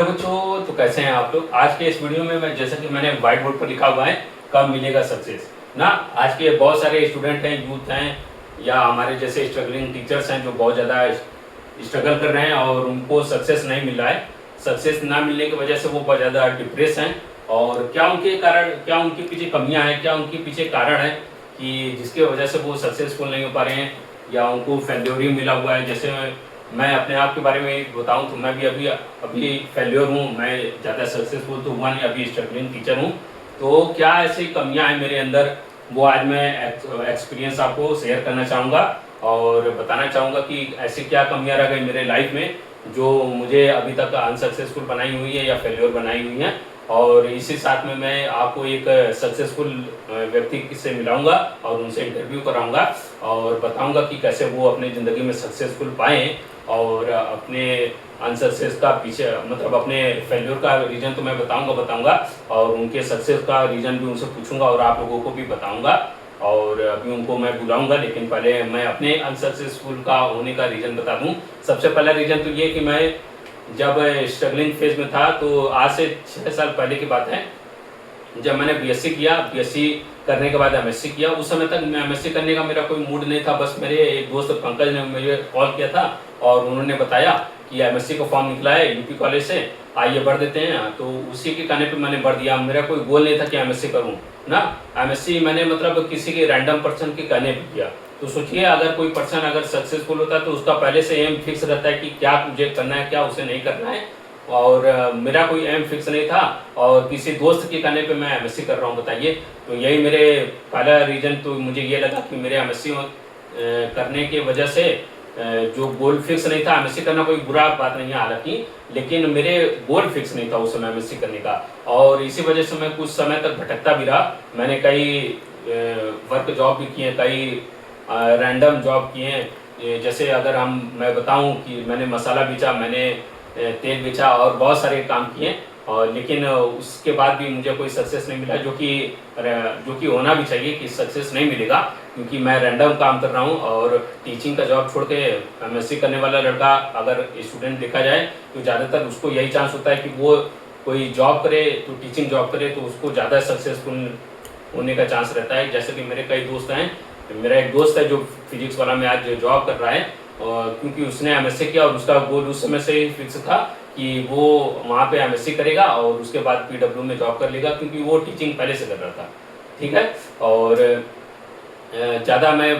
बच्चों, तो कैसे हैं आप लोग। आज के इस वीडियो में मैं, जैसा कि मैंने व्हाइट बोर्ड पर लिखा हुआ है, कब मिलेगा सक्सेस ना। आज के बहुत सारे स्टूडेंट हैं, यूथ हैं, या हमारे जैसे स्ट्रगलिंग टीचर्स हैं जो बहुत ज़्यादा स्ट्रगल कर रहे हैं और उनको सक्सेस नहीं मिल रहा है। सक्सेस ना मिलने की वजह से वो बहुत ज़्यादा डिप्रेस हैं। और क्या उनके कारण, क्या उनके पीछे कमियां हैं, क्या उनके पीछे कारण है कि जिसकी वजह से वो सक्सेसफुल नहीं हो पा रहे हैं, या उनको फेल्योर मिला हुआ है। जैसे मैं अपने आप के बारे में बताऊं तो मैं भी अभी फेल्योर हूं। मैं ज़्यादा सक्सेसफुल तो हुआ नहीं, अभी स्ट्रगलिंग टीचर हूं। तो क्या ऐसी कमियां हैं मेरे अंदर, वो आज मैं एक्सपीरियंस आपको शेयर करना चाहूँगा और बताना चाहूँगा कि ऐसी क्या कमियां रह गई मेरे लाइफ में जो मुझे अभी तक अनसक्सेसफुल बनाई हुई है या फेल्योर बनाई हुई हैं। और इसी साथ में मैं आपको एक सक्सेसफुल व्यक्ति से मिलाऊंगा और उनसे इंटरव्यू कराऊंगा और बताऊंगा कि कैसे वो अपनी ज़िंदगी में सक्सेसफुल पाएँ और अपने अनसक्सेस का पीछे, मतलब अपने फेल्योर का रीज़न तो मैं बताऊंगा और उनके सक्सेस का रीज़न भी उनसे पूछूंगा और आप लोगों को भी बताऊंगा। और अभी उनको मैं बुलाऊंगा, लेकिन पहले मैं अपने अनसक्सेसफुल का होने का रीज़न बता दूं। सबसे पहला रीज़न तो ये कि मैं जब स्ट्रगलिंग फेज में था, तो आज से 6 साल पहले की बात है, जब मैंने बीएससी किया। बीएससी करने के बाद एमएससी किया। उस समय तक मैं एमएससी करने का मेरा कोई मूड नहीं था। बस मेरे एक दोस्त पंकज ने मुझे कॉल किया था और उन्होंने बताया कि एमएससी का फॉर्म निकला है यूपी कॉलेज से, आइए भर देते हैं। तो उसी के कहने पे मैंने भर दिया। मेरा कोई गोल नहीं था कि एमएससी करूं ना। एमएससी मैंने मतलब किसी के रैंडम पर्सन के कहने पे किया। तो सोचिए, अगर कोई पर्सन अगर सक्सेसफुल होता है तो उसका पहले से एम फिक्स रहता है कि क्या मुझे करना है, क्या उसे नहीं करना है। और मेरा कोई एम फिक्स नहीं था और किसी दोस्त के कहने पे मैं एमएससी कर रहा हूँ, बताइए। तो यही मेरे पहला रीज़न तो मुझे ये लगा कि मेरे एमएससी करने की वजह से जो गोल फिक्स नहीं था। एमएससी करना कोई बुरा बात नहीं है हालांकि, लेकिन मेरे गोल फिक्स नहीं था उस समय एमएससी करने का। और इसी वजह से मैं कुछ समय तक भटकता भी रहा। मैंने कई वर्क जॉब भी किए, कई रैंडम जॉब किए। जैसे अगर मैं बताऊं कि मैंने मसाला बेचा, मैंने तेल बेचा और बहुत सारे काम किए। और लेकिन उसके बाद भी मुझे कोई सक्सेस नहीं मिला, जो कि होना भी चाहिए कि सक्सेस नहीं मिलेगा, क्योंकि मैं रैंडम काम कर रहा हूँ। और टीचिंग का जॉब छोड़ के एमएससी करने वाला लड़का अगर स्टूडेंट देखा जाए तो ज़्यादातर उसको यही चांस होता है कि वो कोई जॉब करे, तो टीचिंग जॉब करे तो उसको ज़्यादा सक्सेसफुल होने का चांस रहता है। जैसे कि मेरे कई दोस्त हैं। मेरा एक दोस्त है जो फिजिक्स वाला में आज जॉब कर रहा है, और क्योंकि उसने एमएससी किया और उसका गोल उस समय से ही फिक्स था कि वो वहाँ पे एमएससी करेगा और उसके बाद पीडब्ल्यू में जॉब कर लेगा, क्योंकि वो टीचिंग पहले से कर रहा था। ठीक है। और ज़्यादा मैं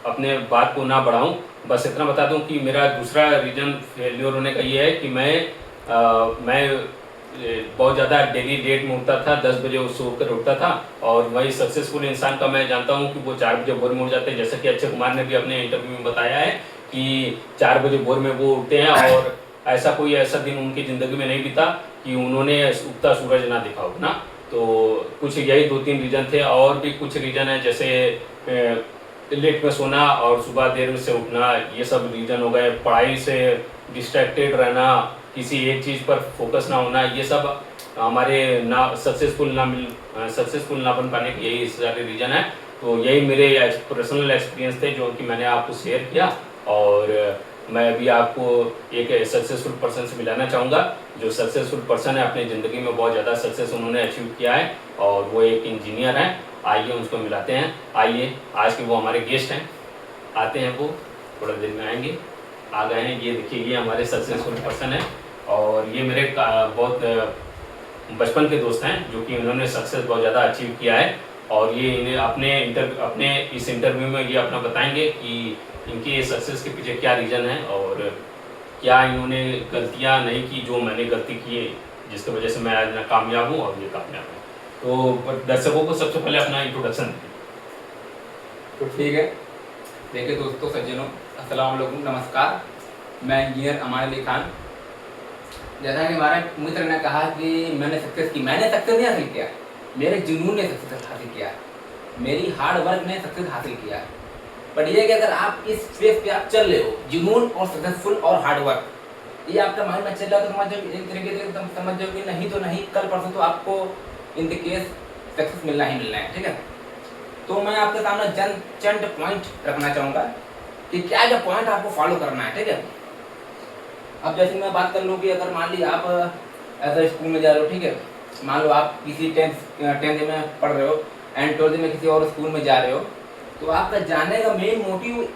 अपने बात को ना बढ़ाऊं, बस इतना बता दूं कि मेरा दूसरा रीज़न फेल्योर होने का ये है कि मैं बहुत ज़्यादा डेली डेट में उठता था, 10 बजे सो कर उठता था। और वही सक्सेसफुल इंसान का मैं जानता हूँ कि वो 4 बजे भोर में उठ जाते हैं। जैसे कि अक्षय कुमार ने भी अपने इंटरव्यू में बताया है कि 4 बजे भोर में वो उठते हैं और ऐसा दिन उनकी ज़िंदगी में नहीं बीता कि उन्होंने उगता सूरज ना देखा हो ना। तो कुछ यही 2-3 रीज़न थे। और भी कुछ रीज़न है, जैसे लेट में सोना और सुबह देर से उठना, ये सब रीज़न हो गए। पढ़ाई से डिस्ट्रैक्टेड रहना, किसी एक चीज़ पर फोकस ना होना, ये सब हमारे सक्सेसफुल ना बन पाने के यही सारे रीज़न है। तो यही मेरे पर्सनल एक्सपीरियंस थे जो कि मैंने आपको शेयर किया। और मैं अभी आपको एक सक्सेसफुल पर्सन से मिलाना चाहूँगा, जो सक्सेसफुल पर्सन है, अपनी ज़िंदगी में बहुत ज़्यादा सक्सेस उन्होंने अचीव किया है और वो एक इंजीनियर हैं। आइए उनको मिलाते हैं। आइए, आज के वो हमारे गेस्ट हैं, आते हैं। वो थोड़ा देर में आएंगे, आ गए हैं। ये देखिए, ये हमारे सक्सेसफुल पर्सन है और ये मेरे बहुत बचपन के दोस्त हैं, जो कि उन्होंने सक्सेस बहुत ज़्यादा अचीव किया है। और ये इन्हें अपने इस इंटरव्यू में ये अपना बताएंगे कि इनके सक्सेस के पीछे क्या रीज़न है और क्या इन्होंने गलतियाँ नहीं की जो मैंने गलती की है, जिसकी वजह से मैं आज ना कामयाब हूँ और ये कामयाब है। तो दर्शकों को सबसे पहले अपना इंट्रोडक्शन दें। तो ठीक है। देखिए दोस्तों, सज्जनों, अस्सलाम वालेकुम, नमस्कार। मैं इंजीनियर अमान अली खान। जैसा कि हमारे मित्र ने कहा कि मैंने सक्सेस नहीं हासिल किया, मेरे जुनून ने सक्सेस हासिल किया, मेरी हार्ड वर्क ने सक्सेस हासिल किया। बट ये कि अगर आप इस फेस पे आप चल रहे हो, जुनून और सक्सेसफुल और हार्ड वर्क, ये आपका माइंड में चल रहा है, तो समझ जाओ एक तरीके से समझ जाओ कि नहीं तो नहीं, कल परसों तो आपको इन द केस सक्सेस मिलना ही मिलना है। ठीक है। तो मैं आपके सामने चंद पॉइंट रखना चाहूँगा कि क्या क्या पॉइंट आपको फॉलो करना है। ठीक है। अब जैसे मैं बात कर लूँ कि अगर मान ली आप ऐसा स्कूल में जा रहे हो, ठीक है, मान लो आप किसी टेंथ में पढ़ रहे हो एंड 12th में किसी और स्कूल में जा रहे हो, तो आपका जाने का मेन मोटिव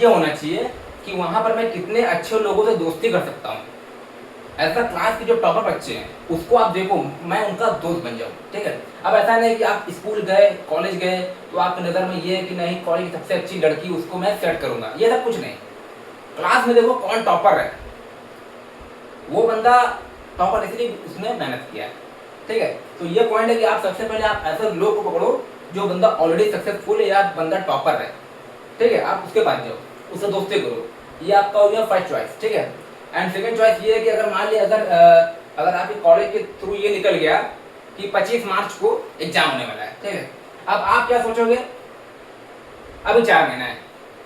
ये होना चाहिए कि वहाँ पर मैं कितने अच्छे लोगों से दोस्ती कर सकता हूँ। ऐसा क्लास के जो टॉपर बच्चे हैं उसको आप देखो, मैं उनका दोस्त बन जाऊँ, ठीक है। अब ऐसा नहीं कि आप स्कूल गए, कॉलेज गए, तो आपकी नज़र में ये है कि नहीं कॉलेज की सबसे अच्छी लड़की उसको मैं सेट करूँगा, ये सब कुछ नहीं। क्लास में देखो कौन टॉपर है, वो बंदा टॉपर इसलिए उसने मेहनत किया है, ठीक है। तो ये पॉइंट है कि आप सबसे पहले आप ऐसे लोग को पकड़ो जो बंदा ऑलरेडी सक्सेसफुल है या बंदा टॉपर है, ठीक है, आप उसके पास जाओ, उससे दोस्ती करो, ये आपका हो गया फर्स्ट चॉइस, ठीक है। एंड सेकंड चॉइस ये है कि अगर मान लिया अगर आपके कॉलेज के थ्रू ये निकल गया कि 25 मार्च को एग्जाम होने वाला है, ठीक है, अब आप क्या सोचोगे, अभी 4 महीना है,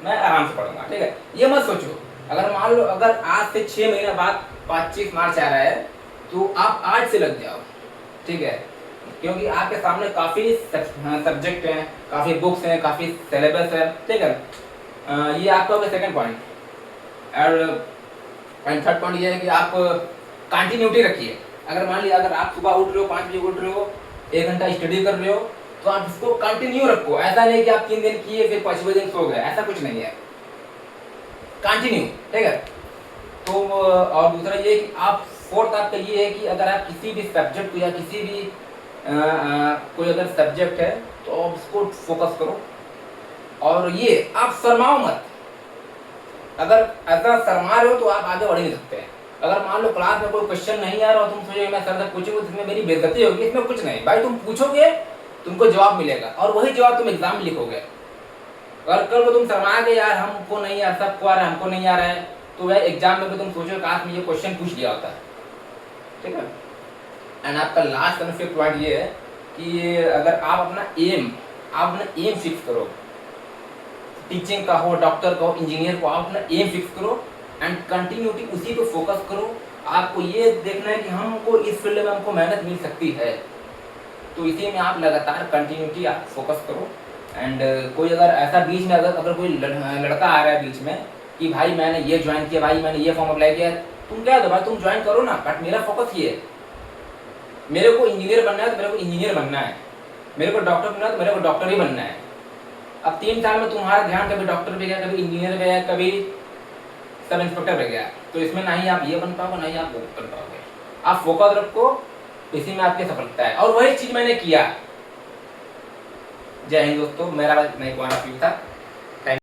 मैं आराम से पढ़ूंगा, ठीक है, ये मत सोचो। अगर मान लो अगर आज से 6 महीने बाद 25 मार्च आ रहा है तो आप आज से लग जाओ, ठीक है, क्योंकि आपके सामने काफ़ी सब्जेक्ट हैं, काफ़ी बुक्स हैं, काफ़ी सिलेबस है, ठीक है। ये आपका होगा सेकंड पॉइंट। और थर्ड पॉइंट ये है कि आप कंटिन्यूटी रखिए। अगर मान लिया अगर आप सुबह उठ रहे हो, 5 बजे उठ रहे हो, 1 घंटा स्टडी कर रहे हो, तो आप इसको कंटिन्यू रखो। ऐसा नहीं कि आप 3 दिन किए फिर 5वें दिन सो गए, ऐसा कुछ नहीं है, कंटिन्यू, ठीक है। तो और दूसरा ये कि आप फोर्थ आपका ये है कि अगर आप किसी भी सब्जेक्ट को या किसी भी कोई अगर सब्जेक्ट है तो आप उसको फोकस करो, और ये आप शर्माओ मत। अगर ऐसा शर्मा रहे हो तो आप आगे बढ़ नहीं सकते हैं। अगर मान लो क्लास में कोई क्वेश्चन नहीं आ रहा हो, तुम सोचोगे मैं सर से पूछूंगा जिसमें मेरी बेइज्जती होगी, इसमें कुछ नहीं भाई, तुम पूछोगे तुमको जवाब मिलेगा और वही जवाब तुम एग्जाम में लिखोगे। अगर कल को तुम शर्मा के यार हमको नहीं आ, सबको आ रहा है हमको नहीं आ रहा है, तो वह एग्जाम में भी तुम सोचो काश में ये क्वेश्चन पूछ लिया होता है, ठीक है। एंड आपका लास्ट एंड फिफ्थ पॉइंट ये है कि अगर आप अपना एम फिक्स करो, टीचिंग का हो, डॉक्टर का हो, इंजीनियर को, आप अपना एम फिक्स करो एंड कंटिन्यूटी उसी पे फोकस करो। आपको ये देखना है कि हमको इस फील्ड में हमको मेहनत मिल सकती है, तो इसी में आप लगातार कंटिन्यूटी आप फोकस करो। एंड कोई अगर ऐसा बीच में अगर कोई लड़का आ रहा है बीच में कि भाई मैंने ये ज्वाइन किया, भाई मैंने ये फॉर्म अप्लाई किया, तुम क्या दो भाई तुम ज्वाइन करो ना, बट मेरा फोकस ये है, मेरे को इंजीनियर बनना है तो मेरे को इंजीनियर बनना है, मेरे को डॉक्टर बनना है तो मेरे को डॉक्टर ही बनना है। अब 3 साल में तुम्हारा ध्यान कभी डॉक्टर पे गया, कभी इंजीनियर पे गया, कभी सब इंस्पेक्टर पे गया, तो इसमें ना ही आप ये बन पाओगे ना ही आप वो बन पाओगे। आप फोकस रखो, इसी में आपकी सफलता है, और वही चीज मैंने किया। जय हिंद दोस्तों, मेरा नहीं पॉइंट ऑफ व्यू था।